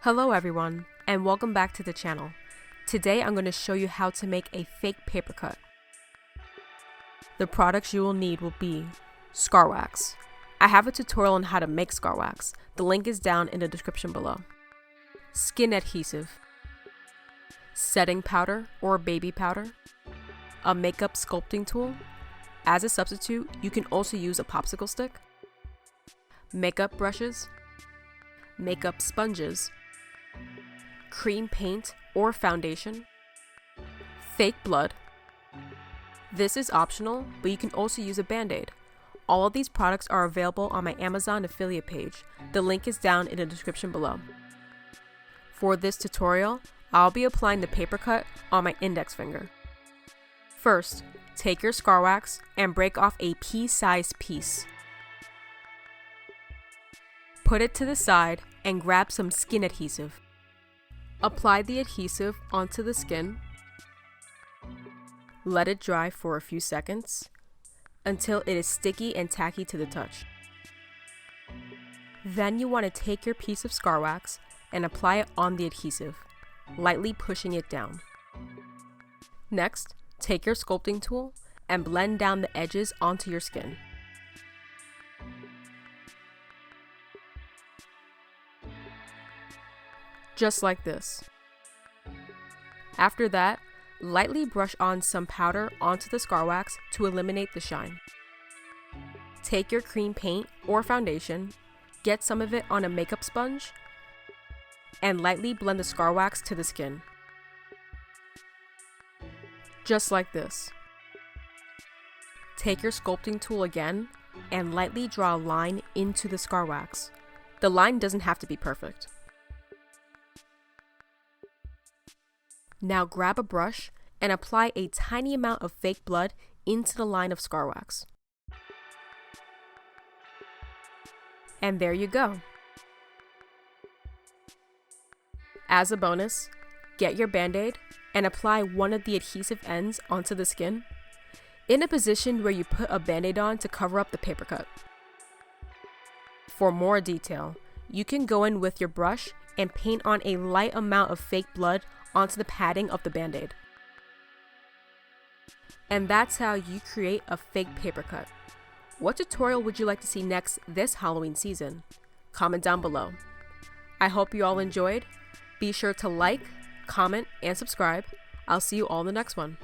Hello everyone, and welcome back to the channel. Today I'm going to show you how to make a fake paper cut. The products you will need will be scar wax. I have a tutorial on how to make scar wax. The link is down in the description below. Skin adhesive, setting powder or baby powder, a makeup sculpting tool. As a substitute, you can also use a popsicle stick, makeup brushes, makeup sponges, cream paint or foundation, fake blood. This is optional, but you can also use a band-aid. All of these products are available on my Amazon affiliate page. The link is down in the description below. For this tutorial, I'll be applying the paper cut on my index finger. First, take your scar wax and break off a pea-sized piece. Put it to the side and grab some skin adhesive. Apply the adhesive onto the skin. Let it dry for a few seconds until it is sticky and tacky to the touch. Then you want to take your piece of scar wax and apply it on the adhesive, lightly pushing it down. Next, take your sculpting tool and blend down the edges onto your skin. Just like this. After that, lightly brush on some powder onto the scar wax to eliminate the shine. Take your cream paint or foundation, get some of it on a makeup sponge, and lightly blend the scar wax to the skin. Just like this. Take your sculpting tool again and lightly draw a line into the scar wax. The line doesn't have to be perfect. Now grab a brush and apply a tiny amount of fake blood into the line of scar wax. And there you go. As a bonus, get your band-aid and apply one of the adhesive ends onto the skin, in a position where you put a band-aid on to cover up the paper cut. For more detail, you can go in with your brush and paint on a light amount of fake blood onto the padding of the band-aid. And that's how you create a fake paper cut. What tutorial would you like to see next this Halloween season? Comment down below. I hope you all enjoyed. Be sure to like, comment, and subscribe. I'll see you all in the next one.